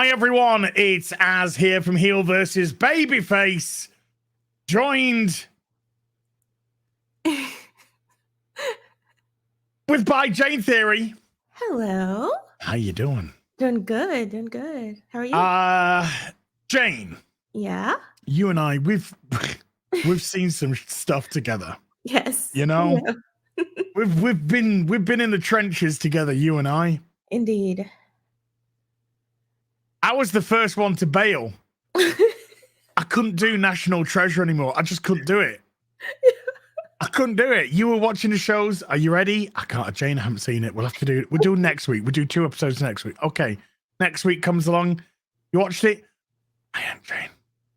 Hi everyone, it's Az here from Heel vs Babyface, joined with by Jayne Theory. Hello. How you doing? Doing good, doing good. How are you? Jayne. Yeah. You and I, we've seen some stuff together. Yes. You know, we've been in the trenches together, you and I. Indeed. I was the first one to bail. I couldn't do National Treasure anymore. I just couldn't do it. I couldn't do it. You were watching the shows. Are you ready? I can't. Jayne, I haven't seen it. We'll have to do it. We'll do it next week. We'll do 2 episodes next week. Okay. Next week comes along. You watched it? I am Jayne.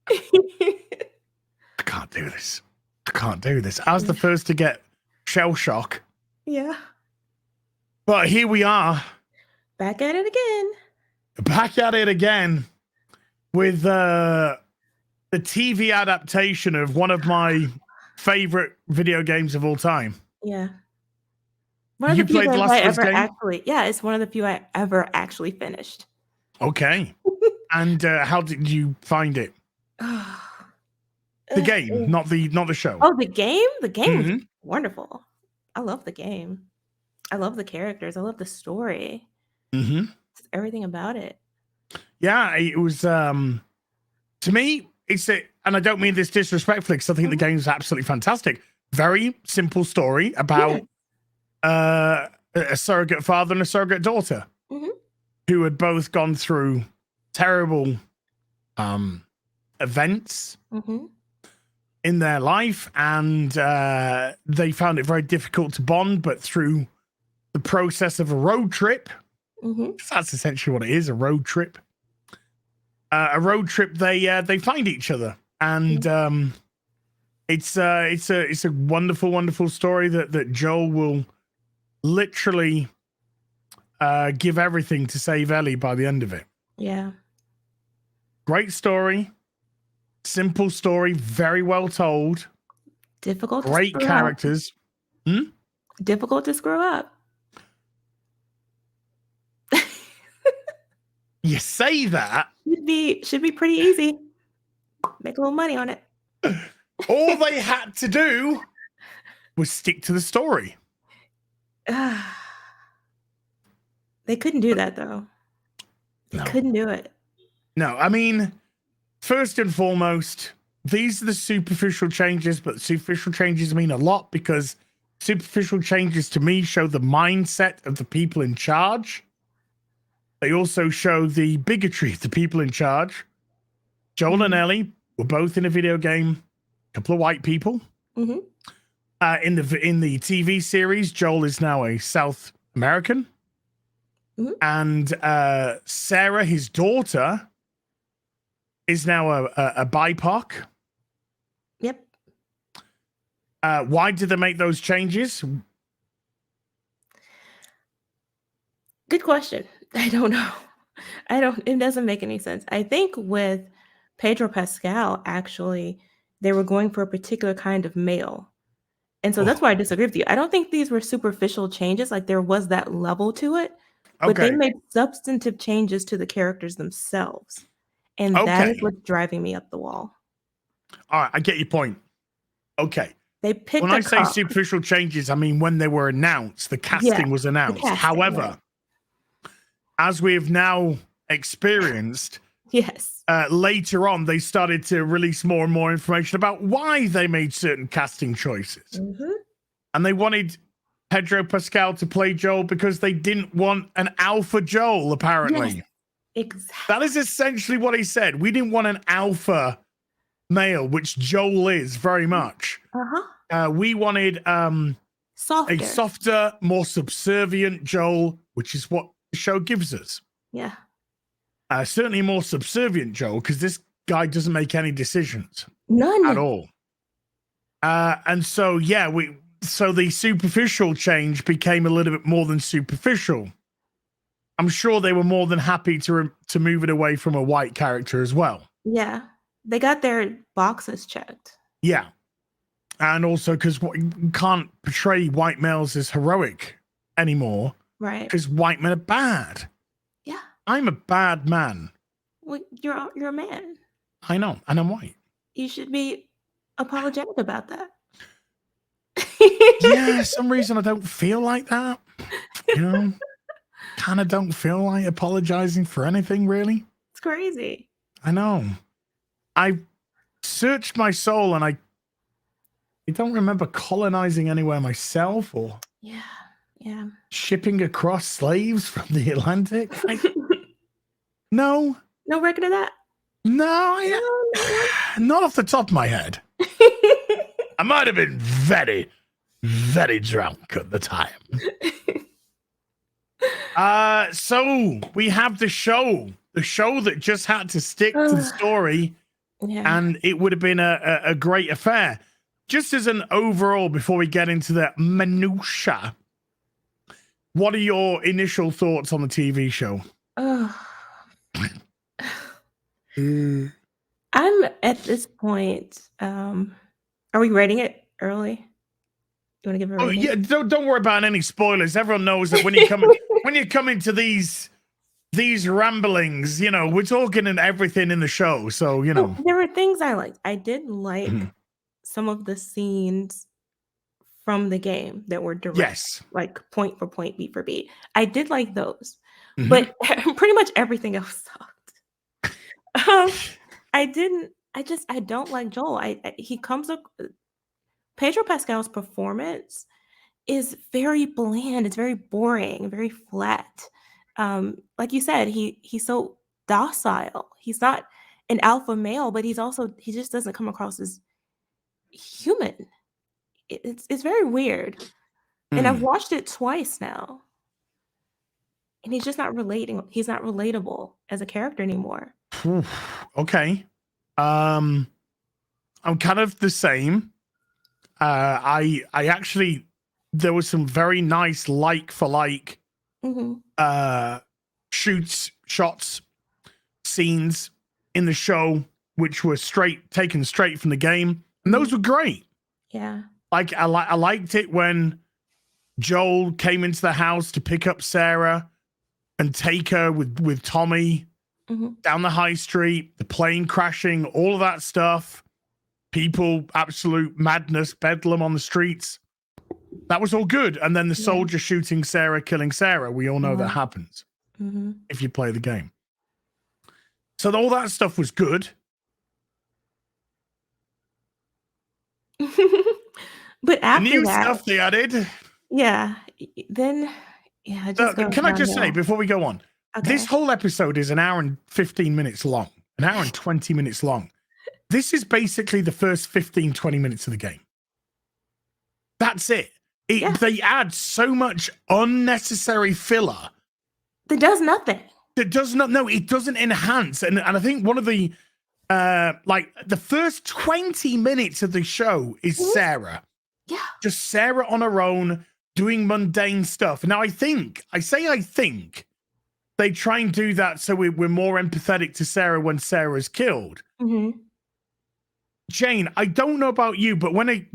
I can't do this. I can't do this. I was the first to get shell shock. Yeah. But here we are. Back at it again. Back at it again with the TV adaptation of one of my favorite video games of all time. Yeah. You played The Last of Us game? It's one of the few I ever actually finished. Okay. And how did you find it? The game, not the show. Oh, the game? The game was wonderful. I love the game. I love the characters. I love the story. Everything about it. Yeah, it was to me, and I don't mean this disrespectfully because I think the game is absolutely fantastic. Very simple story about a surrogate father and a surrogate daughter who had both gone through terrible events in their life, and they found it very difficult to bond, but through the process of a road trip, that's essentially what it is, a road trip. They find each other, and it's a wonderful, wonderful story that Joel will literally give everything to save Ellie by the end of it. Yeah. Great story, simple story, very well told. Difficult. Great characters. Difficult to screw up. You say that. Should be pretty easy. Make a little money on it. All they had to do was stick to the story. They couldn't do that though. They couldn't do it. No, I mean, first and foremost, these are the superficial changes, but superficial changes mean a lot because superficial changes to me show the mindset of the people in charge. They also show the bigotry of the people in charge. Joel and Ellie were both in a video game. A couple of white people. In the TV series, Joel is now a South American. And Sarah, his daughter, is now a BIPOC. Yep. Why did they make those changes? Good question. I don't know. It doesn't make any sense. I think with Pedro Pascal, actually, they were going for a particular kind of male. And so that's why I disagree with you. I don't think these were superficial changes. Like there was that level to it, but they made substantive changes to the characters themselves. And that is what's driving me up the wall. All right. I get your point. Okay. They picked when I say superficial changes, I mean, when they were announced, the casting was announced. However, as we have now experienced, later on, they started to release more and more information about why they made certain casting choices. And they wanted Pedro Pascal to play Joel because they didn't want an alpha Joel, apparently. Yes, exactly. That is essentially what he said. We didn't want an alpha male, which Joel is very much. We wanted a softer, more subservient Joel, which is what the show gives us. Yeah. Certainly more subservient Joel, because this guy doesn't make any decisions. None. At all. And so, so the superficial change became a little bit more than superficial. I'm sure they were more than happy to move it away from a white character as well. Yeah. They got their boxes checked. Yeah. And also because you can't portray white males as heroic anymore. Right. Because white men are bad. Yeah. I'm a bad man. Well, you're a man. I know, and I'm white. You should be apologetic about that. Yeah, some reason I don't feel like that. You know, kind of don't feel like apologizing for anything, really. It's crazy. I know. I searched my soul and I don't remember colonizing anywhere myself or Yeah. shipping across slaves from the Atlantic. No, No record of that? no, not off the top of my head. I might have been very, very drunk at the time. So we have the show that just had to stick to the story, and it would have been a great affair. Just as an overall, before we get into the minutia, what are your initial thoughts on the TV show? I'm at this point. Are we rating it early? You want to give it a rating? Yeah, don't worry about any spoilers. Everyone knows that when you come into these ramblings, you know, we're talking and everything in the show. So, you know. There were things I liked. I did like some of the scenes from the game that were direct. Yes. Like point for point, beat for beat. I did like those. But pretty much everything else sucked. I don't like Joel. He comes up. Pedro Pascal's performance is very bland. It's very boring, very flat. Like you said, he's so docile. He's not an alpha male, but he just doesn't come across as human. It's very weird. And I've watched it twice now. And he's just not relating. He's not relatable as a character anymore. Okay. I'm kind of the same. I actually, there was some very nice like for like shots, scenes in the show, which were taken straight from the game. And those were great. Yeah. Like I liked it when Joel came into the house to pick up Sarah and take her with Tommy down the high street, the plane crashing, all of that stuff. People, absolute madness, bedlam on the streets. That was all good. And then the soldier shooting Sarah, killing Sarah. We all know that happens if you play the game. So all that stuff was good. But after the new that, stuff they added. Yeah. Then, yeah. Can I just say before we go on, Okay. this whole episode is an hour and 15 minutes long, an hour and 20 minutes long. This is basically the first 15, 20 minutes of the game. That's it. They add so much unnecessary filler. That does nothing. It doesn't enhance. And I think one of the, the first 20 minutes of the show is Sarah. Yeah. Just Sarah on her own doing mundane stuff. Now, I think they try and do that so we're more empathetic to Sarah when Sarah's killed. Jayne, I don't know about you, but when a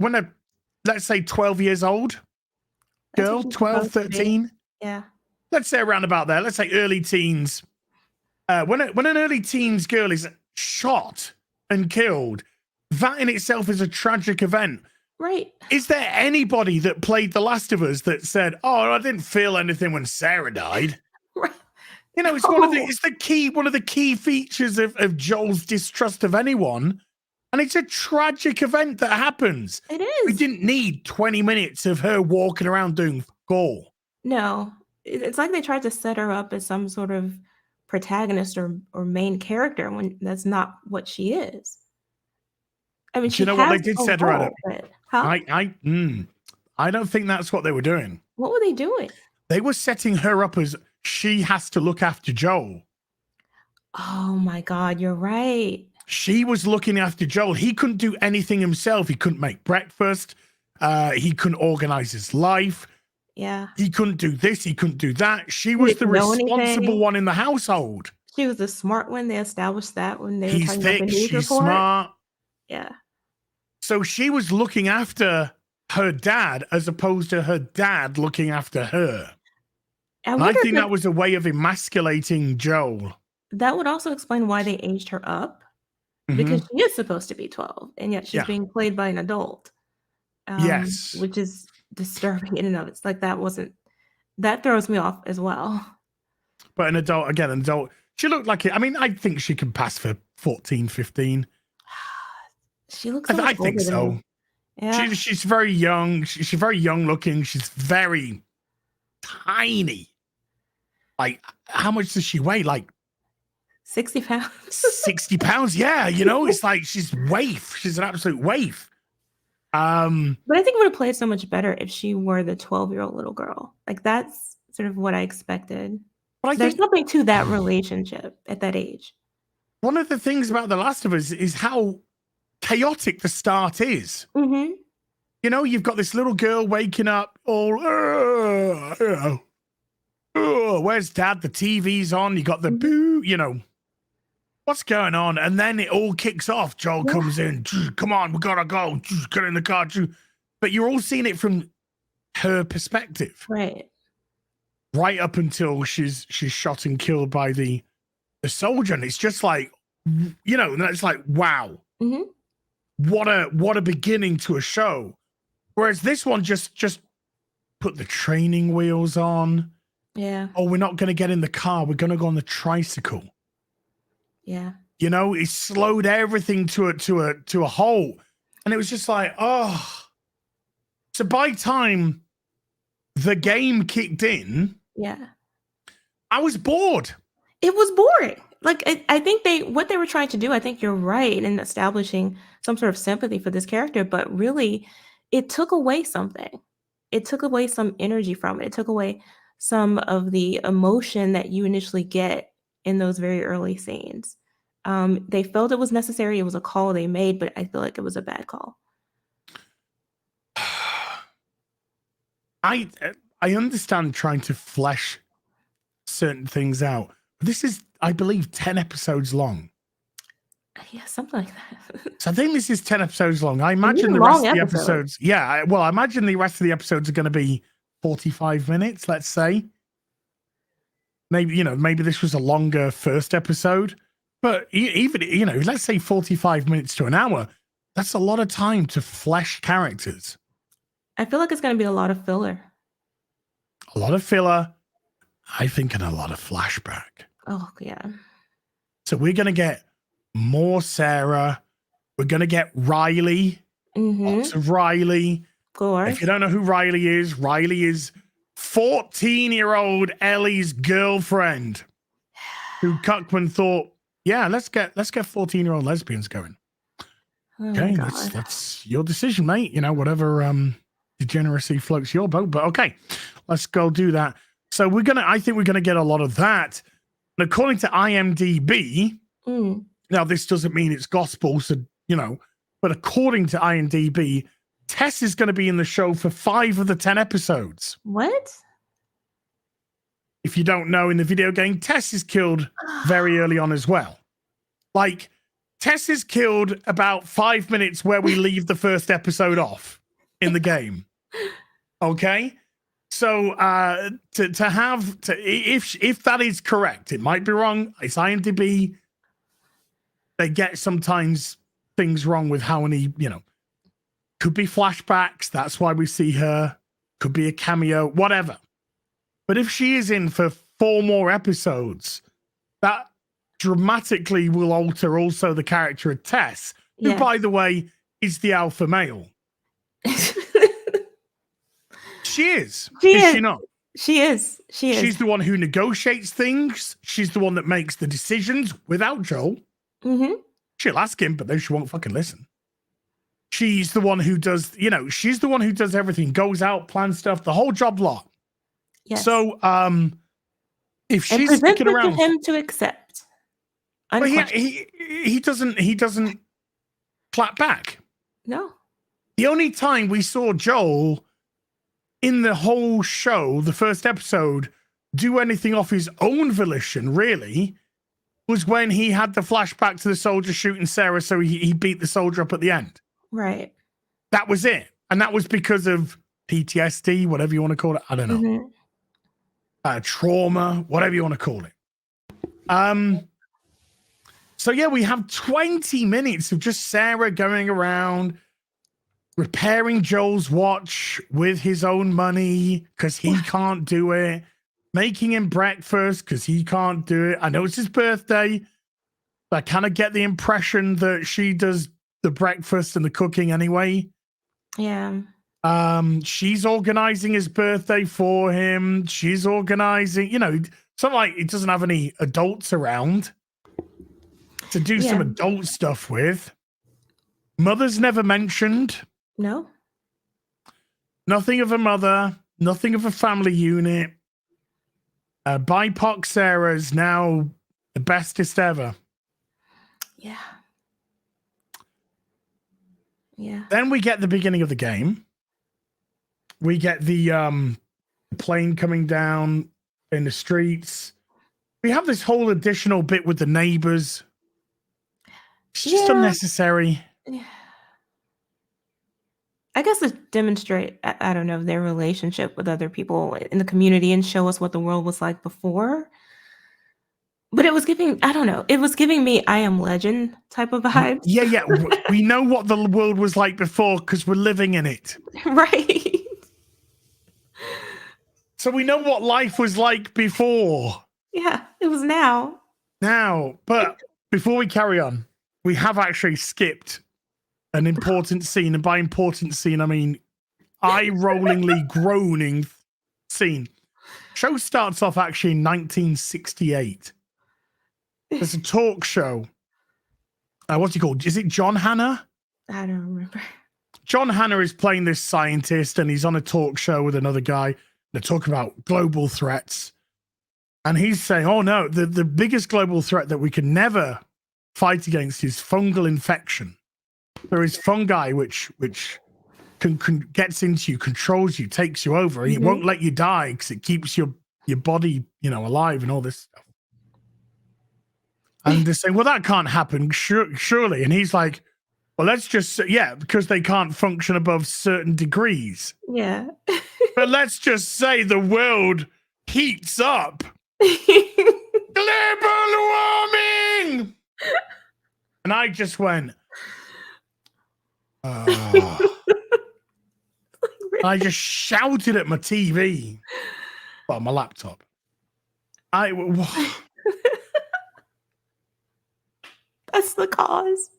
let's say 12 years old girl, 12, 13. Yeah. Let's say around about there. Let's say early teens. When an early teens girl is shot and killed, that in itself is a tragic event. Right. Is there anybody that played The Last of Us that said, "Oh, I didn't feel anything when Sarah died"? Right. You know, it's one of the key features of Joel's distrust of anyone. And it's a tragic event that happens. It is. We didn't need 20 minutes of her walking around doing all. No. It's like they tried to set her up as some sort of protagonist or main character when that's not what she is. I mean, you know what? They did set her up. Huh? I don't think that's what they were doing. What were they doing? They were setting her up as she has to look after Joel. Oh my God, you're right. She was looking after Joel. He couldn't do anything himself. He couldn't make breakfast. He couldn't organize his life. Yeah. He couldn't do this. He couldn't do that. She was the responsible one in the household. She was the smart one. They established that when they were He's talking thick. about the news She's report. smart. Yeah. So she was looking after her dad as opposed to her dad looking after her. I think that was a way of emasculating Joel. that would also explain why they aged her up, because Mhm. she is supposed to be 12, and yet she's Yeah. being played by an adult, Yes. which is disturbing in and of it's like, that throws me off as well. But an adult, again, an adult. She looked like it. I mean, I think she can pass for 14, 15. She looks so much I think older than me. so. Yeah. She's very young. She's very young looking. She's very tiny. Like, how much does she weigh? Like 60 pounds. 60 pounds? Yeah, you know, it's like she's waif. She's an absolute waif. But I think it would have played so much better if she were the 12-year-old little girl. Like, that's sort of what I expected. But I There's think something to that relationship at that age. one of the things about The Last of Us is how chaotic the start is. Mhm. You know, you've got this little girl waking up all, you know, where's dad? The TV's on. You got the boo, you know, what's going on? And then it all kicks off. Joel Yeah. comes in. Come on, we gotta go. Get in the car. But you're all seeing it from her perspective, Right. right up until she's shot and killed by the soldier. And it's just like, you know, and it's like, wow, Mhm. what a beginning to a show. Whereas this one just put the training wheels on. Yeah. Oh, we're not going to get in the car. We're going to go on the tricycle. Yeah. You know, it slowed everything to a halt, and it was just like, oh. So by time the game kicked in, Yeah. I was bored. It was boring. Like, I think what they were trying to do, I think you're right in establishing some sort of sympathy for this character, but really it took away something. It took away some energy from it. It took away some of the emotion that you initially get in those very early scenes. They felt it was necessary. It was a call they made, but I feel like it was a bad call. I understand trying to flesh certain things out. But this is, I believe, 10 episodes long. Yeah, something like that. So I think this is 10 episodes long. I These imagine are the rest long of the episodes. episodes. Yeah, well, I imagine the rest of the episodes are going to be 45 minutes, let's say. Maybe, you know, maybe this was a longer first episode. But even, you know, let's say 45 minutes to an hour, that's a lot of time to flesh characters. I feel like it's going to be a lot of filler. A lot of filler, I think, and a lot of flashback. Oh, yeah. So we're going to get more Sarah. We're going to get Riley. Lots of Riley. Of course. If you don't know who Riley is 14-year-old Ellie's girlfriend, who Cuckman thought, yeah, let's get 14-year-old lesbians going. Oh Okay, my that's your decision, mate. You know, whatever degeneracy floats your boat. But okay, let's go do that. So I think we're gonna get a lot of that. And according to IMDb, now this doesn't mean it's gospel, so you know, but according to IMDb, Tess is going to be in the show for 5 of the 10 episodes. What? If you don't know, in the video game, Tess is killed very early on as well. Like, Tess is killed about 5 minutes where we leave the first episode off in the game. Okay? So if that is correct, it might be wrong. It's IMDb. They get sometimes things wrong with how many, you know, could be flashbacks. That's why we see her. Could be a cameo, whatever. But if she is in for 4 more episodes, that dramatically will alter also the character of Tess, who, by the way, is the alpha male. She is. Is she not? She is. She's the one who negotiates things. She's the one that makes the decisions without Joel. She'll ask him, but then she won't fucking listen. She's the one who does, you know, she's the one who does everything, goes out, plans stuff, the whole job lot. Yes. So, if she's sticking around, to him to accept. Well, he doesn't clap back. No. The only time we saw Joel in the whole show, the first episode, do anything off his own volition, really, was when he had the flashback to the soldier shooting Sarah, so he beat the soldier up at the end. Right. That was it. And that was because of PTSD, whatever you want to call it. I don't know. Trauma, whatever you want to call it. So yeah, we have 20 minutes of just Sarah going around repairing Joel's watch with his own money because he can't do it, making him breakfast because he can't do it. I know it's his birthday, but I kind of get the impression that she does the breakfast and the cooking anyway. Yeah. She's organizing his birthday for him. She's organizing, it's not like he doesn't have any adults around to do some adult stuff with. Mother's never mentioned. No. Nothing of a mother, nothing of a family unit. BIPOC Sarah's now the bestest ever. Yeah. Yeah. Then we get the beginning of the game. We get the plane coming down in the streets. We have this whole additional bit with the neighbors. It's just unnecessary. Yeah. I guess to demonstrate, I don't know, their relationship with other people in the community and show us what the world was like before. But it was giving, I don't know, it was giving me I Am Legend type of vibes. Yeah. We know what the world was like before because we're living in it. Right. So we know what life was like before. Yeah, it was now. But before we carry on, we have actually skipped an important scene. And by important scene, I mean eye-rollingly groaning scene. Show starts off actually in 1968. There's a talk show. What's he called? Is it John Hannah? I don't remember. John Hannah is playing this scientist and he's on a talk show with another guy. They're talking about global threats. And he's saying, oh no, the biggest global threat that we can never fight against is fungal infection. There is fungi which can gets into you, controls you, takes you over, and it won't let you die because it keeps your body, alive and all this stuff. And they're saying, well, that can't happen, surely. And he's like, well, let's just say, because they can't function above certain degrees. Yeah. But let's just say the world heats up. Global warming. And I just went, I just shouted at my TV. Well, my laptop. That's the cause.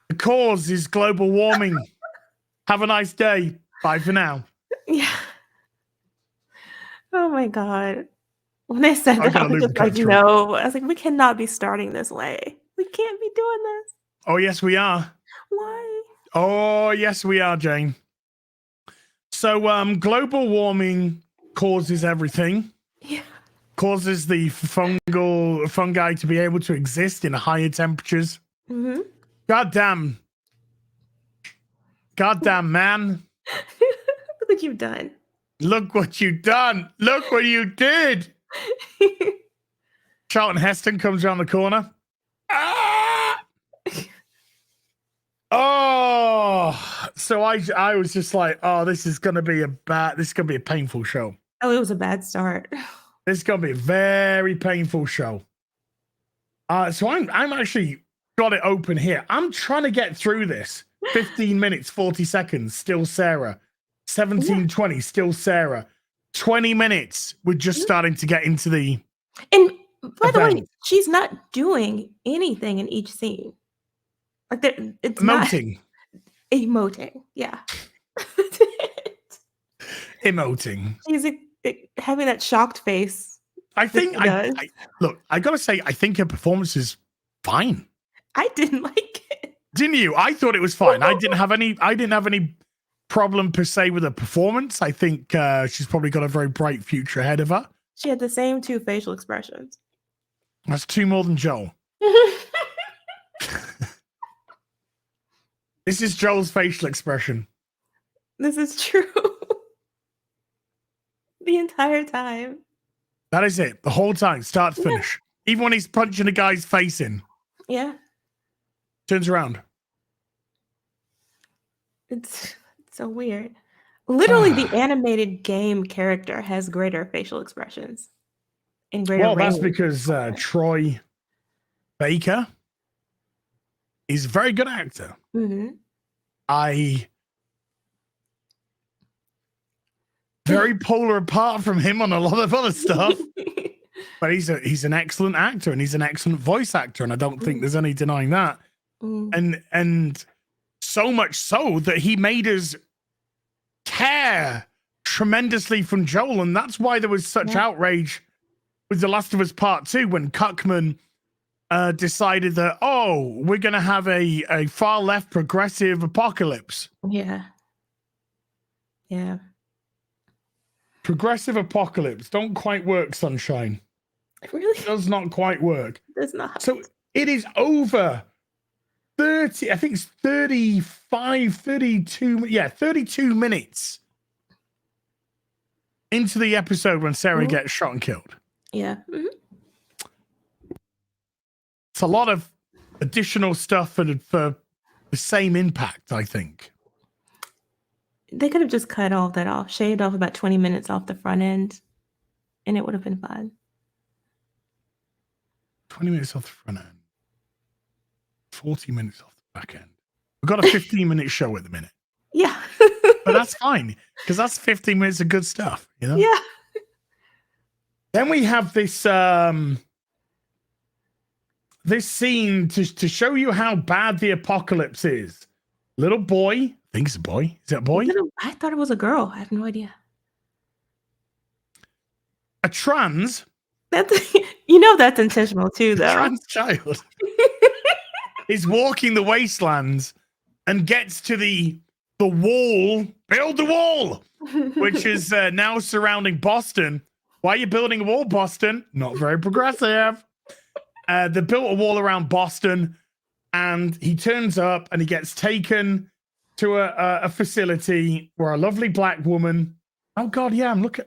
The cause is global warming. Have a nice day. Bye for now. Yeah. Oh my God. When they said that, I was just like, no. I was like, we cannot be starting this way. We can't be doing this. Oh, yes, we are. Why? Oh, yes, we are, Jane. So, global warming causes everything. Yeah. Causes the fungi to be able to exist in higher temperatures. Mm-hmm. Goddamn, man. Look what you've done. Look what you done. Look what you did. Charlton Heston comes around the corner. Ah! Oh, so I was just like, oh, this is gonna be a painful show. Oh, it was a bad start. This is gonna be a very painful show. So I'm actually got it open here. I'm trying to get through this. 15 minutes, 40 seconds, still Sarah. 17:20, still Sarah. 20 minutes, we're just starting to get into the. And by the way, she's not doing anything in each scene. Like it's emoting. Not emoting. Yeah. Emoting. She's having that shocked face. I think look, I gotta say, I think her performance is fine. I didn't like it. Didn't you? I thought it was fine. I didn't have any problem per se with her performance. I think she's probably got a very bright future ahead of her. She had the same two facial expressions. That's two more than Joel. This is Joel's facial expression. This is true. The entire time. That is it. The whole time, start to finish. Even when he's punching a guy's face in. Yeah. Turns around. It's so weird. Literally, the animated game character has greater facial expressions. And greater that's because Troy Baker is a very good actor. Mm-hmm. Very polar apart from him on a lot of other stuff. But he's an excellent actor, and he's an excellent voice actor, and I don't think there's any denying that. And so much so that he made us care tremendously from Joel, and that's why there was such outrage with The Last of Us Part 2 when Cuckman decided that, we're going to have a far left progressive apocalypse. Yeah. Progressive apocalypse. Don't quite work, Sunshine. Really? Does not quite work. Does not. So it is over 30, I think it's 35, 32, 32 minutes into the episode when Sarah gets shot and killed. Yeah. Mm-hmm. It's a lot of additional stuff for the same impact, I think. They could have just cut all that off, shaved off about 20 minutes off the front end, and it would have been fine. 20 minutes off the front end. 40 minutes off the back end. We've got a 15-minute show at the minute. Yeah. But that's fine, because that's 15 minutes of good stuff, you know? Yeah. Then we have this this scene to show you how bad the apocalypse is. Little boy, I think it's a boy. Is it a boy? I thought it was a girl. I have no idea. A trans. That's that's intentional too, though. Trans child is walking the wastelands and gets to the wall. Build the wall, which is now surrounding Boston. Why are you building a wall, Boston? Not very progressive. They built a wall around Boston, and he turns up and he gets taken to a facility where a lovely black woman. Oh God, yeah, I'm looking.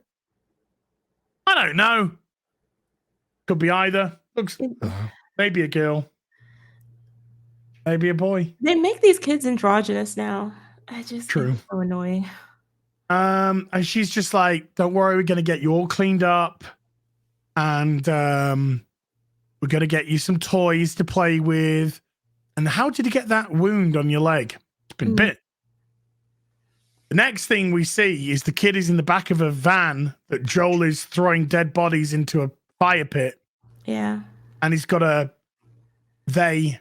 I don't know. Could be either. Looks maybe a girl, maybe a boy. They make these kids androgynous now. I just True. It's so annoying. And she's just like, "Don't worry, we're gonna get you all cleaned up, and we're gonna get you some toys to play with." And how did you get that wound on your leg? It's been bit. The next thing we see is the kid is in the back of a van that Joel is throwing dead bodies into a fire pit. Yeah. And he's got a they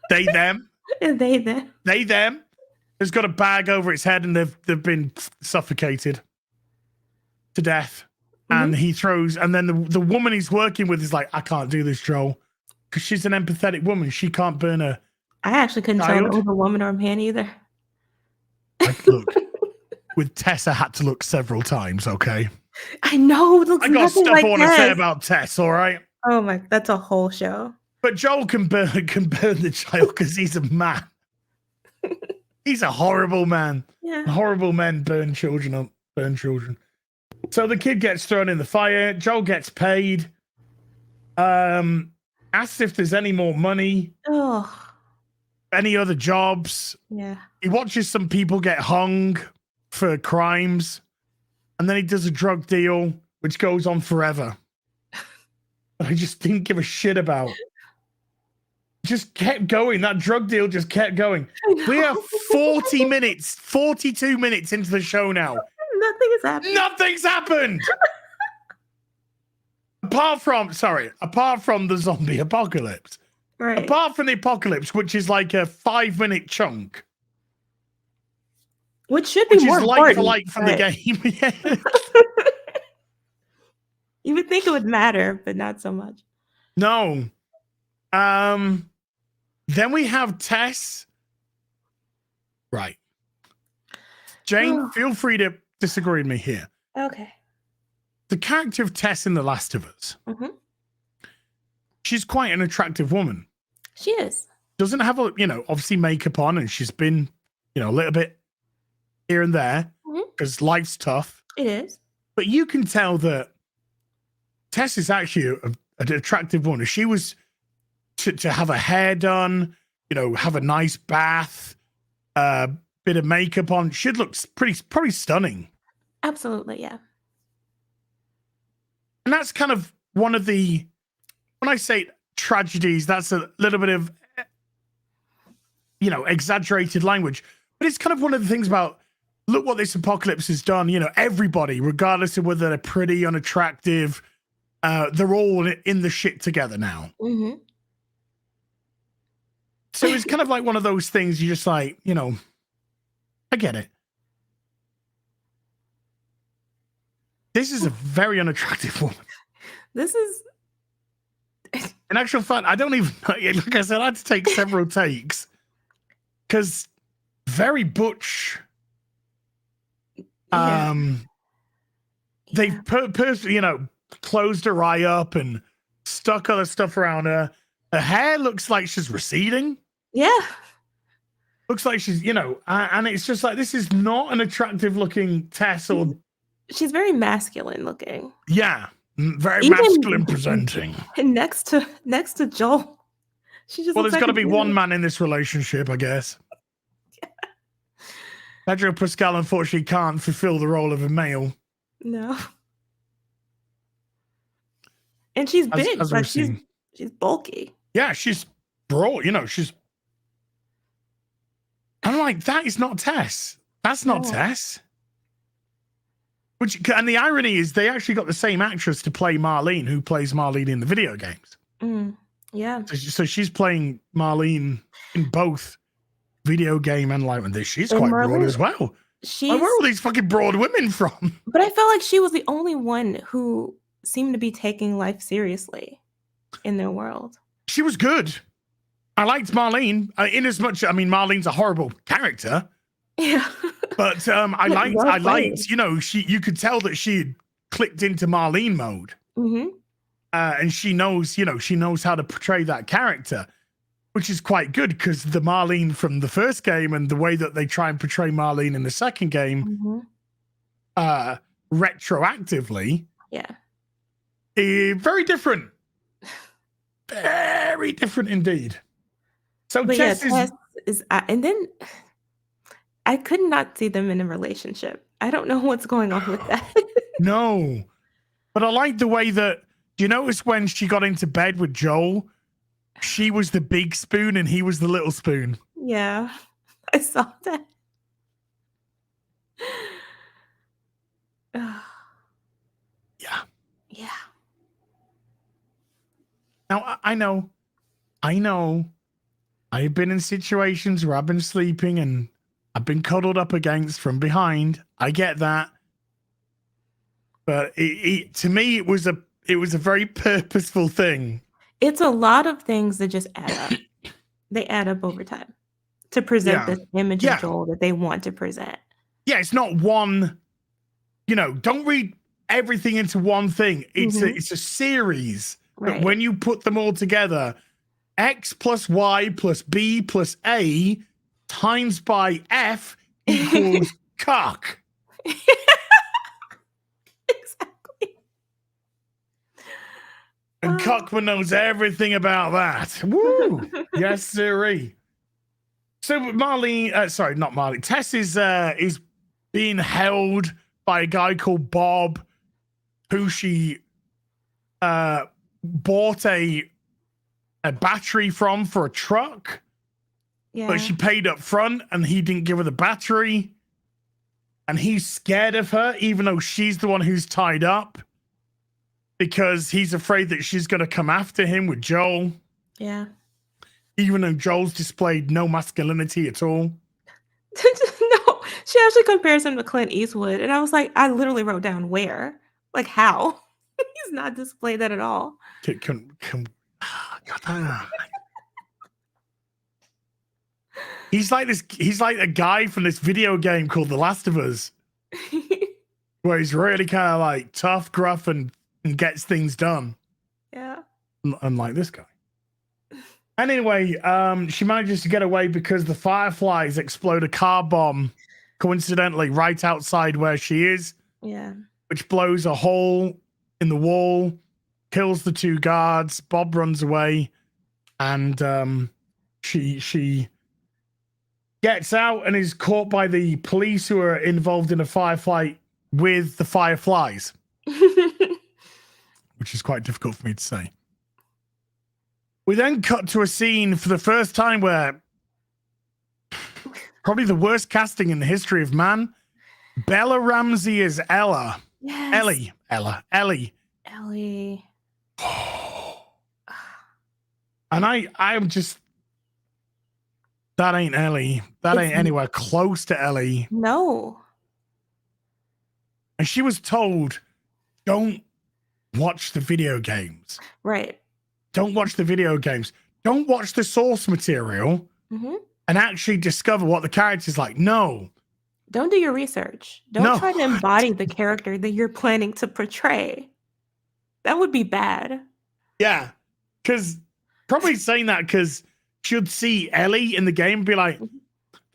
them. They them. Has got a bag over its head, and they've been suffocated to death. And he throws, and then the woman he's working with is like, "I can't do this, Joel," because she's an empathetic woman. She can't burn a. I actually couldn't tell if it was a woman or a man either. Like, look, with Tess, I had to look several times. Okay, I know. I got stuff I want to say about Tess. All right. Oh my, that's a whole show. But Joel can burn the child because he's a man. He's a horrible man. Yeah. Horrible men burn children. So the kid gets thrown in the fire. Joel gets paid. Asks if there's any more money. Oh. Any other jobs. Yeah. He watches some people get hung for crimes. And then he does a drug deal, which goes on forever. I just didn't give a shit about. Just kept going. That drug deal just kept going. We are 42 minutes into the show now. Nothing's happened. Apart from the zombie apocalypse. Right. Apart from the apocalypse, which is like a 5-minute chunk. Which should be more important. Like from the game. You would think it would matter, but not so much. No. Then we have Tess. Right. Jayne, feel free to disagree with me here. Okay. The character of Tess in The Last of Us. Mm-hmm. She's quite an attractive woman. She is. Doesn't have obviously makeup on, and she's been, a little bit here and there because life's tough. It is. But you can tell that Tess is actually an attractive woman. If she was to have her hair done, have a nice bath, bit of makeup on, she'd look pretty stunning. Absolutely, yeah. And that's kind of one of the when I say tragedies, that's a little bit of, exaggerated language. But it's kind of one of the things about, look what this apocalypse has done. Everybody, regardless of whether they're pretty, unattractive, they're all in the shit together now. Mm-hmm. So it's kind of like one of those things you just like, I get it. This is a very unattractive woman. This is... In actual fact, I don't even know. Like I said, I had to take several takes because very butch. Yeah. They closed her eye up and stuck other stuff around her. Her hair looks like she's receding. Yeah. Looks like she's, and it's just like, this is not an attractive looking Tess or. She's very masculine looking. Yeah. Very masculine presenting. And next to Joel, she just. Well, looks there's got to like be one man in this relationship, I guess. Yeah. Pedro Pascal unfortunately can't fulfill the role of a male. No. And she's big. As like she's bulky. Yeah, she's broad. She's. I'm like, that is not Tess. That's not Tess. And the irony is they actually got the same actress to play Marlene, who plays Marlene in the video games. Yeah. So she's playing Marlene in both video game and live. And she's quite broad as well. Where are all these fucking broad women from? But I felt like she was the only one who seemed to be taking life seriously in their world. She was good. I liked Marlene in as much. I mean, Marlene's a horrible character. Yeah. But I liked, you could tell that she had clicked into Marlene mode. Mm-hmm. And she knows how to portray that character, which is quite good because the Marlene from the first game and the way that they try and portray Marlene in the second game, retroactively, very different. Very different indeed. So Tess is and then I could not see them in a relationship. I don't know what's going on with that. No. But I like the way that, do you notice when she got into bed with Joel, she was the big spoon and he was the little spoon? Yeah, I saw that. Yeah. Yeah. Now, I know. I've been in situations where I've been sleeping and I've been cuddled up against from behind. I get that. But to me, it was a very purposeful thing. It's a lot of things that just add up. They add up over time to present this image of Joel that they want to present. Yeah, it's not one, don't read everything into one thing. It's a series. Right. But when you put them all together, X plus Y plus B plus A times by F equals cock. Exactly. And Cockman knows everything about that. Woo! Yes, sirree. So Marlene, not Marlene. Tess is being held by a guy called Bob, who she bought a battery from for a truck. Yeah. But she paid up front and he didn't give her the battery. And he's scared of her, even though she's the one who's tied up, because he's afraid that she's going to come after him with Joel. Yeah. Even though Joel's displayed no masculinity at all. No, she actually compares him to Clint Eastwood. And I was like, I literally wrote down where. Like, how? He's not displayed that at all. He's like a guy from this video game called The Last of Us, where he's really kind of like tough, gruff, and gets things done. Yeah. Unlike this guy. And anyway, she manages to get away because the Fireflies explode a car bomb, coincidentally, right outside where she is. Yeah. Which blows a hole in the wall, kills the two guards. Bob runs away, and she gets out and is caught by the police who are involved in a firefight with the Fireflies, which is quite difficult for me to say. We then cut to a scene for the first time where probably the worst casting in the history of man. Bella Ramsey is Ella. Yes. Ellie. Ellie. And I'm just, that ain't Ellie. That ain't anywhere close to Ellie. No. And she was told, don't watch the video games. Right. Don't watch the video games. Don't watch the source material and actually discover what the character's like. No. Don't do your research. Don't try to embody the character that you're planning to portray. That would be bad. Yeah. Because probably saying that because she'd see Ellie in the game and be like,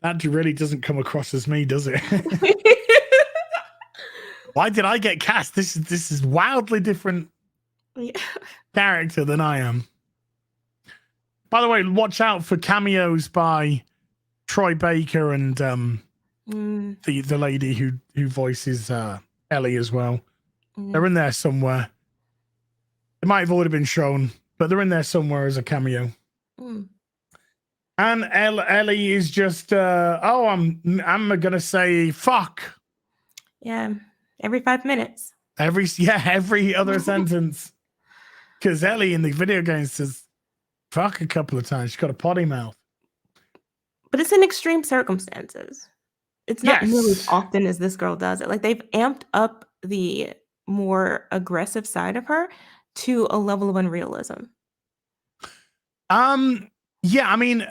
that really doesn't come across as me, does it? Why did I get cast? This is wildly different character than I am. By the way, watch out for cameos by Troy Baker and the lady who voices Ellie as well. They're in there somewhere. It might have already been shown, but they're in there somewhere as a cameo. And Ellie is just, I'm gonna say fuck. Yeah, every 5 minutes. Every other sentence. Because Ellie in the video game says fuck a couple of times. She's got a potty mouth. But it's in extreme circumstances. It's not nearly as often as this girl does it. Like, they've amped up the more aggressive side of her to a level of unrealism. Yeah, I mean,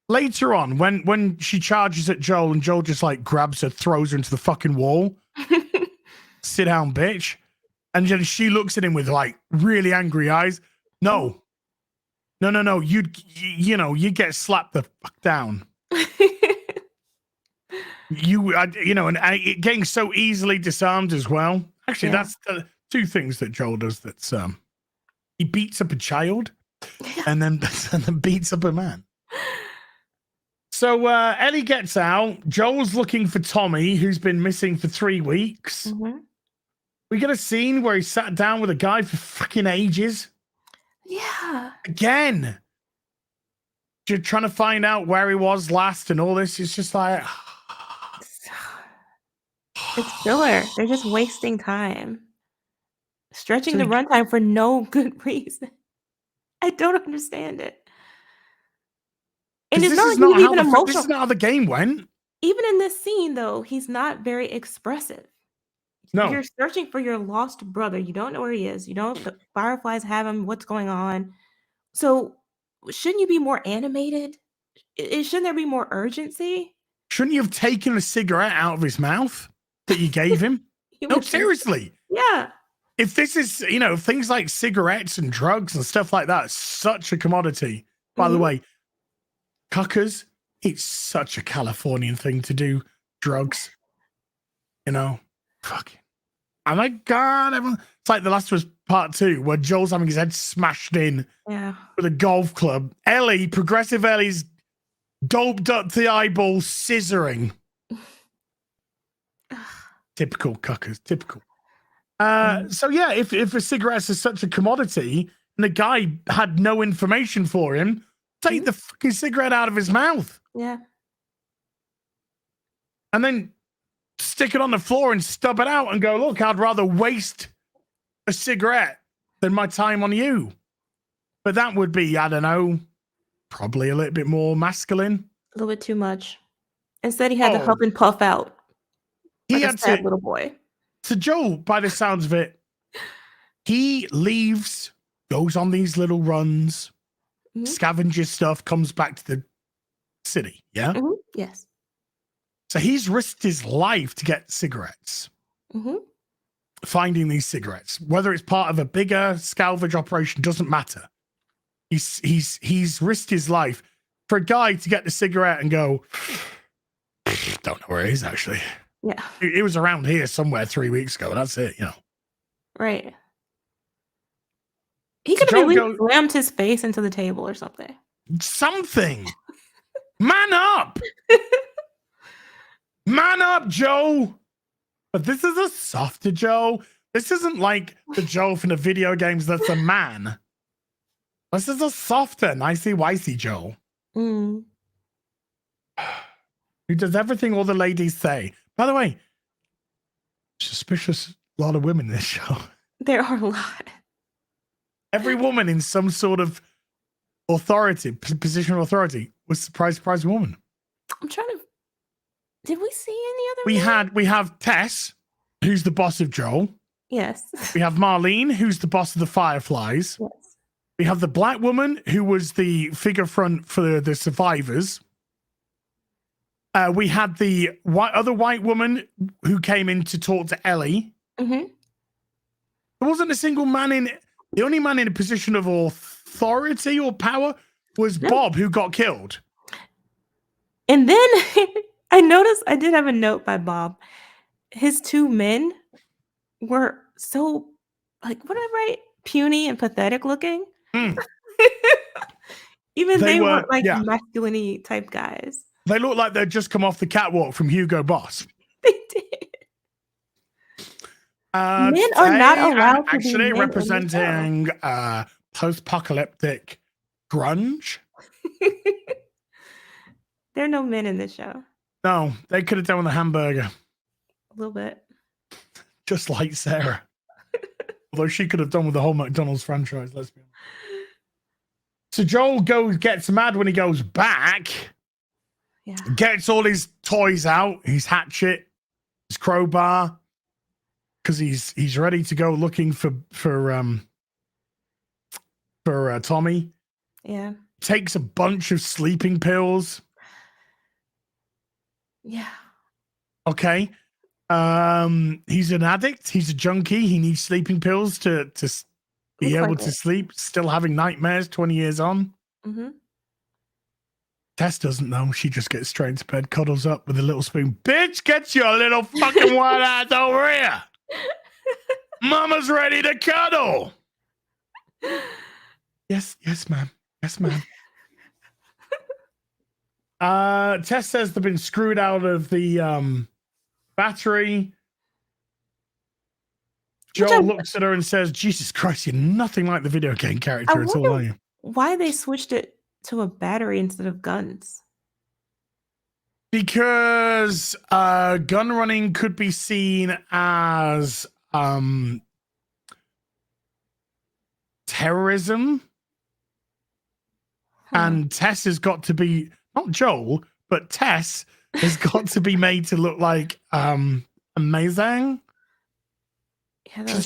later on, when she charges at Joel and Joel just like grabs her, throws her into the fucking wall. Sit down, bitch. And then she looks at him with like really angry eyes. No. You get slapped the fuck down. And getting so easily disarmed as well. Actually, that's the two things that Joel does. That's he beats up a child and then beats up a man. So Ellie gets out. Joel's looking for Tommy, who's been missing for 3 weeks. We get a scene where he sat down with a guy for fucking ages. Yeah. Again. You're trying to find out where he was last and all this. It's just like... It's filler. They're just wasting time. Stretching the runtime for no good reason. I don't understand it. And it's not like he's even emotional. This is not how the game went. Even in this scene, though, he's not very expressive. No. You're searching for your lost brother. You don't know where he is. You don't. The fireflies have him. What's going on? So shouldn't you be more animated? Shouldn't there be more urgency? Shouldn't you have taken a cigarette out of his mouth that you gave him? No, seriously. Yeah. If this is, things like cigarettes and drugs and stuff like that, such a commodity. By the way, cuckers, it's such a Californian thing to do. Drugs. Fucking. Oh my God. It's like The Last of Us Part 2, where Joel's having his head smashed in with a golf club. Progressive Ellie's doped up to the eyeball, scissoring. Typical cuckers, typical. So yeah, if a cigarette is such a commodity and the guy had no information for him, take the fucking cigarette out of his mouth. Yeah. And then stick it on the floor and stub it out and go, look, I'd rather waste a cigarette than my time on you. But that would be, I don't know, probably a little bit more masculine. A little bit too much. Instead, he had to huff and puff out. Like he had a sad little boy. So Joel, by the sounds of it, he leaves, goes on these little runs, scavenges stuff, comes back to the city. Yeah? Yes. So he's risked his life to get cigarettes. Finding these cigarettes. Whether it's part of a bigger salvage operation doesn't matter. He's risked his life for a guy to get the cigarette and go, don't know where it is actually. Yeah. It was around here somewhere 3 weeks ago. That's it, Right. He could have at least slammed his face into the table or something. Something. Man up. Man up, Joe. But this is a softer Joe. This isn't like the Joe from the video games that's a man. This is a softer, nicey wicey Joel. Mm. Who does everything all the ladies say. By the way, suspicious lot of women in this show. There are a lot. Every woman in some sort of authority, position of authority, was surprise woman. I'm trying to. Did we see any other? We have Tess, who's the boss of Joel. Yes. We have Marlene, who's the boss of the Fireflies. Yes. We have the black woman, who was the figure front for the survivors. We had the other white woman who came in to talk to Ellie. Mm-hmm. There wasn't a single man in. The only man in a position of authority or power was Bob, who got killed. And then I noticed I did have a note by Bob. His two men were so, like, what did I write? Puny and pathetic looking. Mm. Even they weren't like yeah. masculine-y type guys. They looked like they'd just come off the catwalk from Hugo Boss. They did. Men are not allowed to actually be representing post-apocalyptic grunge. There are no men in this show. No, they could have done with a hamburger. A little bit. Just like Sarah. Although she could have done with the whole McDonald's franchise, let's be honest. So Joel gets mad when he goes back. Yeah. Gets all his toys out, his hatchet, his crowbar, because he's ready to go looking for Tommy. Yeah. Takes a bunch of sleeping pills. Yeah. Okay. He's an addict. He's a junkie. He needs sleeping pills to be able to sleep. Still having nightmares 20 years on. Mm-hmm. Tess doesn't know. She just gets straight into bed, cuddles up with a little spoon. Bitch, get your little fucking white ass over here. Mama's ready to cuddle. Yes, ma'am. Yes, ma'am. Tess says they've been screwed out of the battery. Joel looks at her and says, Jesus Christ, you're nothing like the video game character at all, are you? Why they switched it to a battery instead of guns? Because gun running could be seen as terrorism. And Tess has got to be, not Joel, but Tess has got to be made to look like amazing. Yeah, she's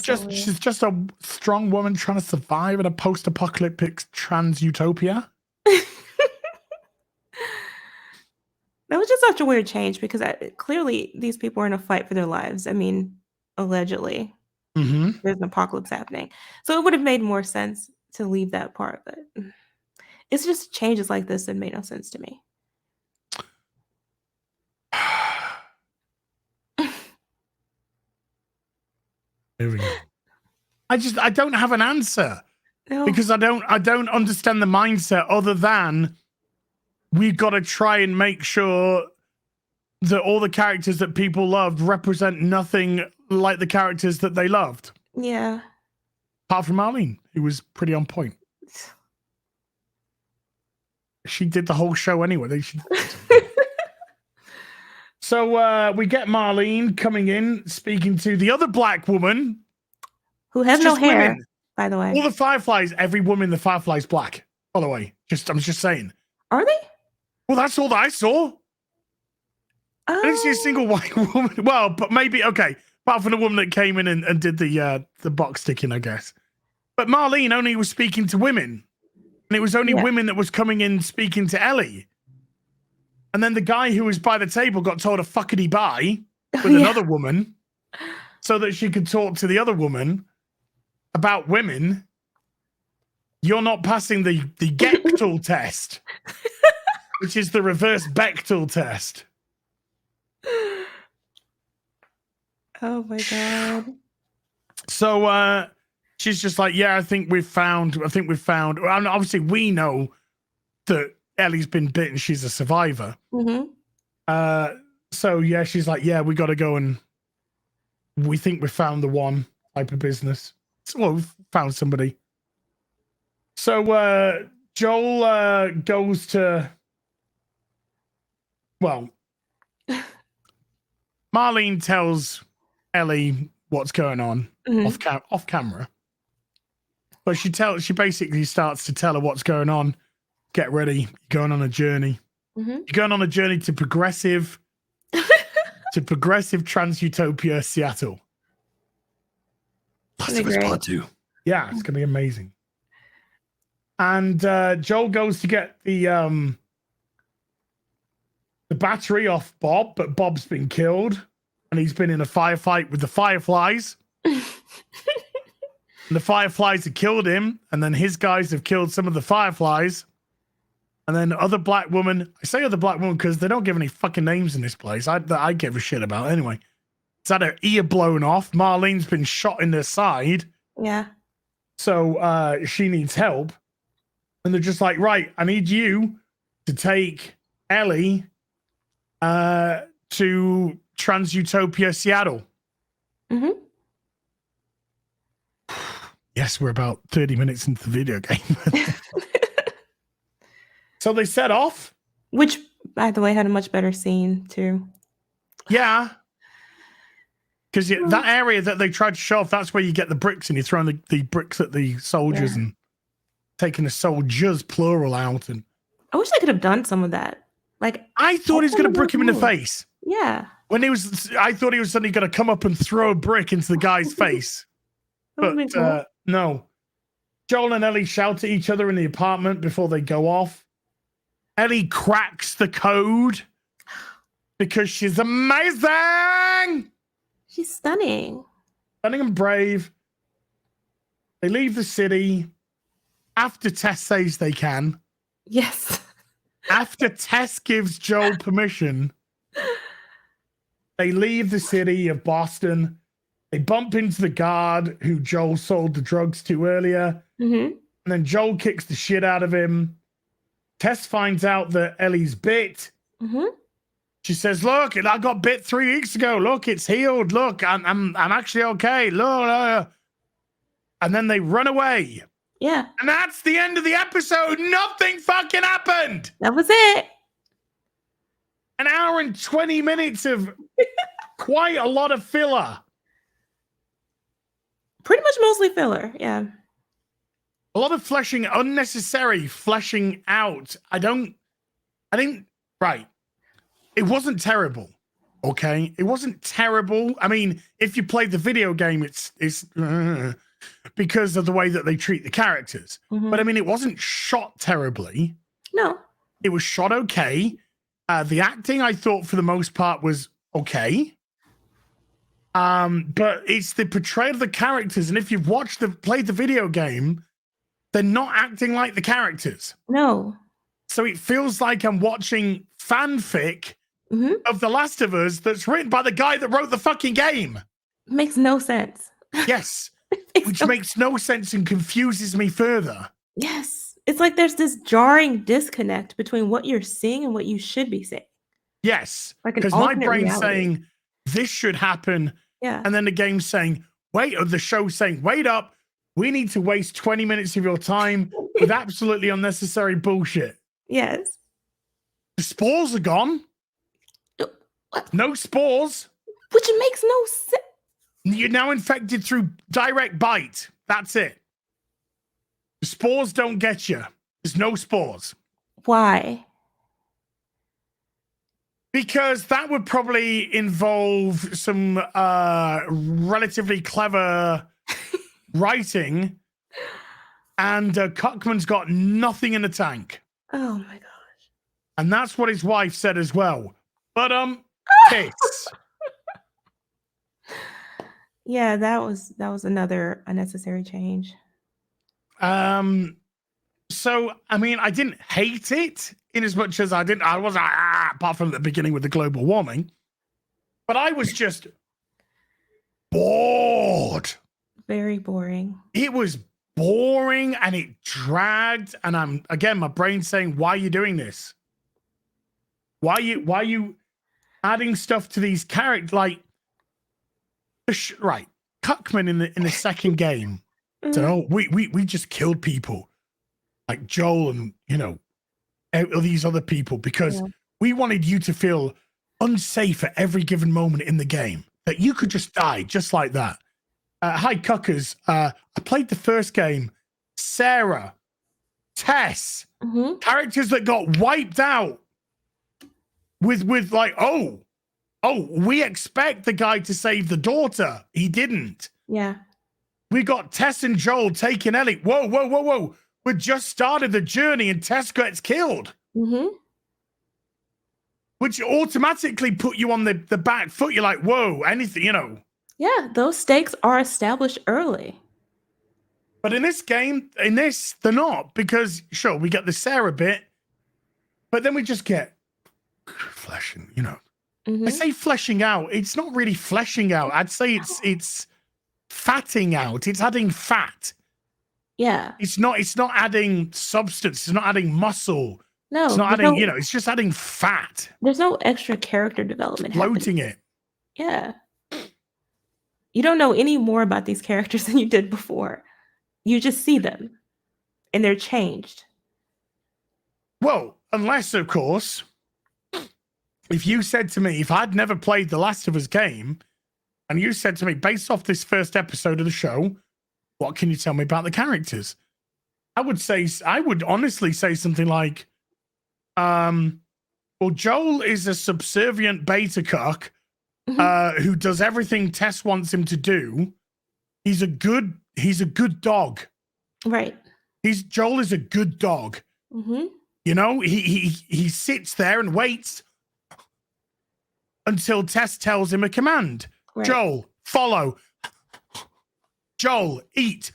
just a strong woman trying to survive in a post-apocalyptic trans utopia. That was just such a weird change because clearly these people are in a fight for their lives. I mean, allegedly, there's an apocalypse happening. So it would have made more sense to leave that part. But it's just changes like this that made no sense to me. Here we go. I don't have an answer. No. Because I don't understand the mindset other than we've got to try and make sure that all the characters that people loved represent nothing like the characters that they loved. Yeah. Apart from Marlene, who was pretty on point. She did the whole show anyway. So we get Marlene coming in, speaking to the other black woman. Who has no hair, by the way. All the Fireflies, every woman in the Fireflies black, by the way. I'm just saying. Are they? Well, that's all that I saw. I didn't see a single white woman. Well, but maybe, okay. Apart from the woman that came in and did the box ticking, I guess. But Marlene only was speaking to women. And it was only women that was coming in speaking to Ellie. And then the guy who was by the table got told a fuckity bye with another woman so that she could talk to the other woman about women. You're not passing the Gechtel test, which is the reverse Bechdel test. Oh my God. So she's just like, yeah, I think we've found, and obviously we know that Ellie's been bitten. She's a survivor. So yeah, she's like, yeah, we got to go and we think we found the one type of business. Well, we've found somebody. So Joel goes to, well, Marlene tells Ellie what's going on off camera. But she basically starts to tell her what's going on. Get ready. You're going on a journey. You're going on a journey to progressive trans-utopia Seattle. Last of Us Part 2. Yeah, it's gonna be amazing. And Joel goes to get the battery off Bob, but Bob's been killed, and he's been in a firefight with the Fireflies. And the Fireflies have killed him, and then his guys have killed some of the Fireflies. And then other black woman, I say other black woman because they don't give any fucking names in this place. I give a shit about anyway. It's had her ear blown off. Marlene's been shot in the side. Yeah. So she needs help. And they're just like, right, I need you to take Ellie to Trans-Utopia Seattle. Yes, we're about 30 minutes into the video game. So they set off. Which, by the way, had a much better scene, too. Yeah. Because that area that they tried to show off, that's where you get the bricks, and you're throwing the bricks at the soldiers and taking the soldiers, plural, out. And I wish they could have done some of that. Like, I thought he was going to brick him in the face. Yeah. I thought he was suddenly going to come up and throw a brick into the guy's face. But cool. No. Joel and Ellie shout at each other in the apartment before they go off. Ellie cracks the code because she's amazing. She's stunning. Stunning and brave. They leave the city after Tess says they can. Yes. After Tess gives Joel permission, they leave the city of Boston. They bump into the guard who Joel sold the drugs to earlier. And then Joel kicks the shit out of him. Tess finds out that Ellie's bit. She says, look, I got bit 3 weeks ago. Look, it's healed. Look, I'm actually okay. Look. And then they run away. Yeah. And that's the end of the episode. Nothing fucking happened. That was it. An hour and 20 minutes of quite a lot of filler. Pretty much mostly filler, yeah. A lot of unnecessary fleshing out. Right. It wasn't terrible, okay? It wasn't terrible. I mean, if you played the video game, it's because of the way that they treat the characters. But I mean, it wasn't shot terribly. No. It was shot okay. The acting, I thought, for the most part, was okay. But it's the portrayal of the characters, and if you've played the video game, they're not acting like the characters. No. So it feels like I'm watching fanfic of The Last of Us that's written by the guy that wrote the fucking game. Makes no sense. Yes. Which makes no sense and confuses me further. Yes. It's like there's this jarring disconnect between what you're seeing and what you should be seeing. Yes. Like because my brain's saying this should happen. Yeah. And then the game's saying, or the show's saying, wait up. We need to waste 20 minutes of your time with absolutely unnecessary bullshit. Yes. The spores are gone. What? No spores. Which makes no sense. You're now infected through direct bite. That's it. The spores don't get you. There's no spores. Why? Because that would probably involve some relatively clever writing, and Cockman's got nothing in the tank. Oh my gosh. And that's what his wife said as well. But piss. Yeah, that was another unnecessary change. So I mean, I didn't hate it in as much as I was apart from the beginning with the global warming, but I was just bored. Very boring. It was boring and it dragged. And my brain's saying, why are you doing this? Why are you adding stuff to these characters? Like, right. Cuckman in the second game said, oh, we just killed people. like Joel and, these other people, because we wanted you to feel unsafe at every given moment in the game, that you could just die just like that. Hi, Cuckers. I played the first game. Sarah, Tess, characters that got wiped out with like, oh, we expect the guy to save the daughter. He didn't. Yeah. We got Tess and Joel taking Ellie. Whoa. We just started the journey and Tess gets killed. Which automatically put you on the back foot. You're like, whoa, anything, Yeah, those stakes are established early. But in this game, they're not, because sure, we get the Sarah bit, but then we just get fleshing, I say fleshing out. It's not really fleshing out. I'd say it's fatting out. It's adding fat. Yeah. It's not adding substance. It's not adding muscle. No. It's not adding, it's just adding fat. There's no extra character development Bloating happening. it. Yeah. You don't know any more about these characters than you did before. You just see them and they're changed. Well, unless, of course, if you said to me, if I'd never played the Last of Us game, and you said to me, based off this first episode of the show, what can you tell me about the characters? I would honestly say something like, well, Joel is a subservient beta cuck who does everything Tess wants him to do. He's a good dog. Right. Joel is a good dog. He sits there and waits until Tess tells him a command. Right. Joel, follow. Joel, eat.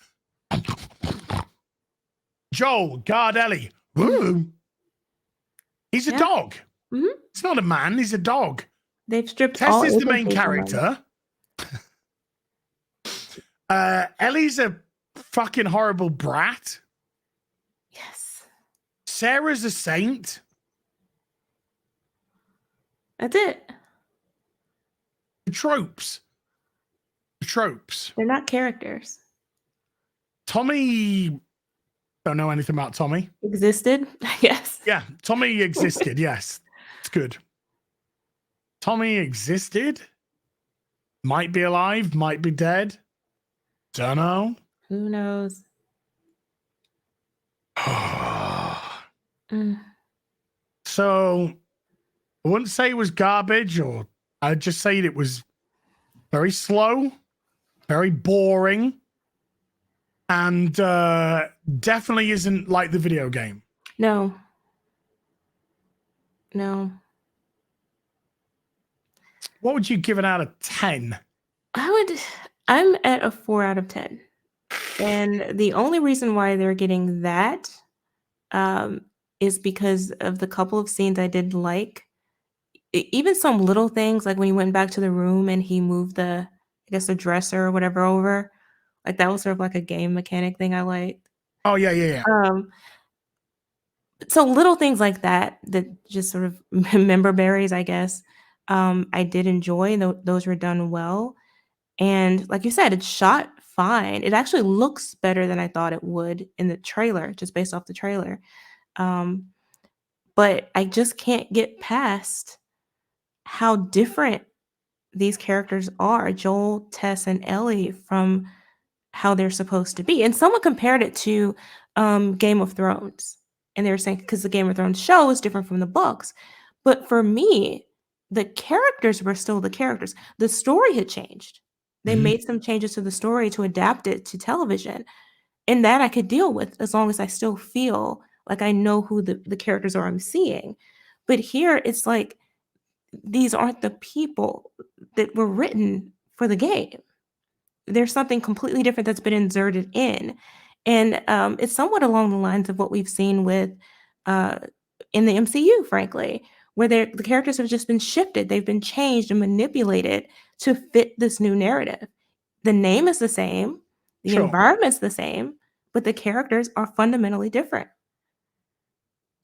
Joel, guard Ellie. He's a dog. It's not a man, he's a dog. They've stripped Tess is the main character. Ellie's a fucking horrible brat. Yes. Sarah's a saint. That's it. The tropes. They're not characters. Tommy, don't know anything about Tommy. Existed? Yes. Yeah, Tommy existed. Yes. It's good. Tommy existed. Might be alive, might be dead. Don't know. Who knows? So I wouldn't say it was garbage, or I'd just say it was very slow, very boring, and definitely isn't like the video game. No. What would you give it out of 10? I'm at a 4 out of 10. And the only reason why they're getting that is because of the couple of scenes I did like. Even some little things, like when he went back to the room and he moved the dresser or whatever over. Like that was sort of like a game mechanic thing I liked. Oh, yeah. So little things like that just sort of member berries, I guess, I did enjoy. Those were done well. And like you said, it's shot fine. It actually looks better than I thought it would in the trailer, just based off the trailer. But I just can't get past how different these characters are, Joel, Tess, and Ellie, from how they're supposed to be. And someone compared it to Game of Thrones. And they were saying, because the Game of Thrones show is different from the books. But for me, the characters were still the characters. The story had changed. They made some changes to the story to adapt it to television. And that I could deal with as long as I still feel like I know who the characters are I'm seeing. But here it's like, these aren't the people that were written for the game. There's something completely different that's been inserted in. And it's somewhat along the lines of what we've seen with in the MCU, frankly, where the characters have just been shifted. They've been changed and manipulated to fit this new narrative. The name is the same, the environment's the same, but the characters are fundamentally different.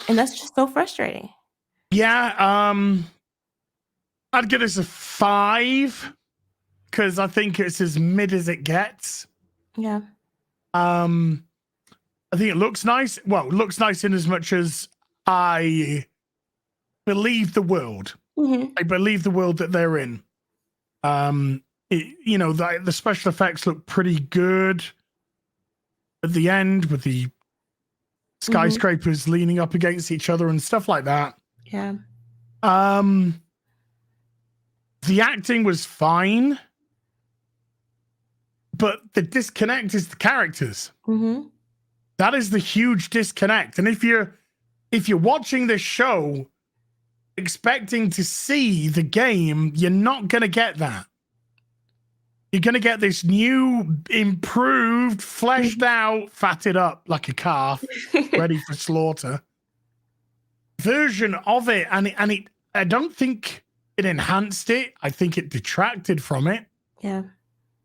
And that's just so frustrating. Yeah, I'd give this a 5 because I think it's as mid as it gets. Yeah. I think it looks nice. Well, it looks nice in as much as I believe the world. Mm-hmm. I believe the world that they're in. You know, the special effects look pretty good at the end with the skyscrapers leaning up against each other and stuff like that. Yeah. The acting was fine, but the disconnect is the characters. Mm-hmm. That is the huge disconnect. And if you're watching this show expecting to see the game, you're not going to get that. You're going to get this new, improved, fleshed out, fatted up like a calf, ready for slaughter version of it. And it, I don't think it enhanced it. I think it detracted from it. Yeah.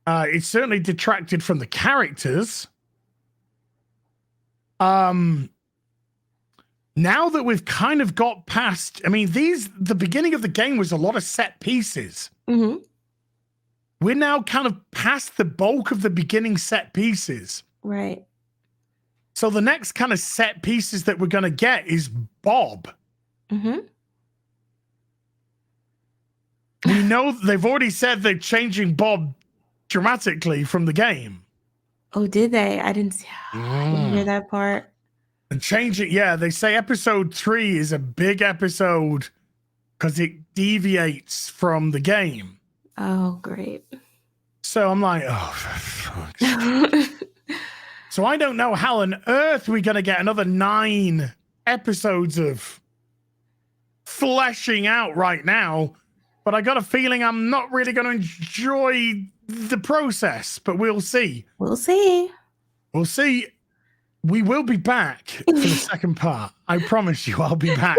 It certainly detracted from the characters. Now that we've kind of got past, I mean, the beginning of the game was a lot of set pieces. Mm-hmm. We're now kind of past the bulk of the beginning set pieces. Right. So the next kind of set pieces that we're going to get is Bob. Mm-hmm. We know they've already said they're changing Bob dramatically from the game. Oh, did they? I didn't hear that part. And change it, yeah. They say episode 3 is a big episode because it deviates from the game. Oh, great. So I'm like, oh, for fuck's sake. So I don't know how on earth we're going to get another 9 episodes of fleshing out right now. But I got a feeling I'm not really going to enjoy the process. But we'll see. We'll see. We'll see. We will be back for the second part. I promise you I'll be back.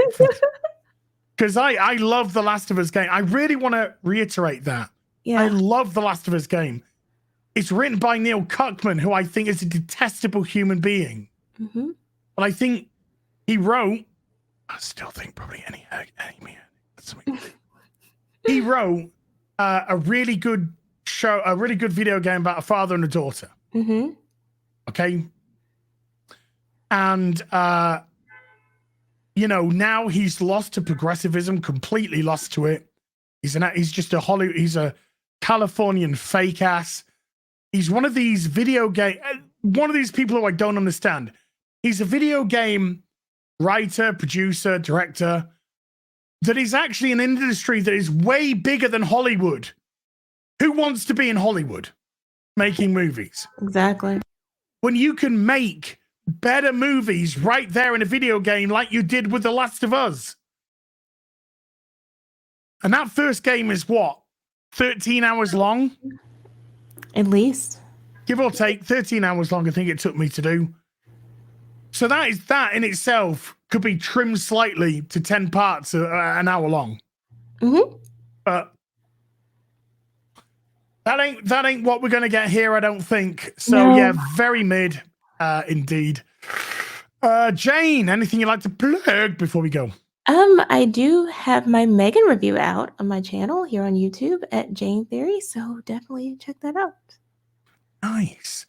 Because I love The Last of Us game. I really want to reiterate that. Yeah. I love The Last of Us game. It's written by Neil Cuckman, who I think is a detestable human being. Mm-hmm. But I think he wrote, I still think probably any he wrote a really good show, a really good video game about a father and a daughter. Mm-hmm. Okay. And, you know, now he's lost to progressivism, completely lost to it. He's just he's a Californian fake ass. He's one of these one of these people who I don't understand. He's a video game writer, producer, director that is actually an industry that is way bigger than Hollywood. Who wants to be in Hollywood making movies? Exactly. When you can make better movies right there in a video game like you did with The Last of Us. And that first game is what? 13 hours long? At least. Give or take 13 hours long, I think it took me to do. So that in itself could be trimmed slightly to 10 parts an hour long. Mm-hmm. But that ain't what we're going to get here, I don't think. So No. yeah, very mid indeed. Jayne, anything you'd like to plug before we go? I do have my Megan review out on my channel here on YouTube at Jayne Theory, so definitely check that out. Nice.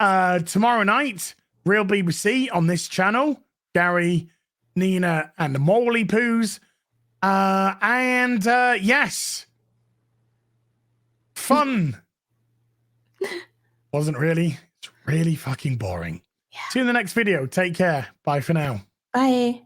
Yes. Tomorrow night, Real BBC on this channel. Gary, Nina, and the Morley Poos. Yes. Fun. Wasn't really. It's really fucking boring. Yeah. See you in the next video. Take care. Bye for now. Bye.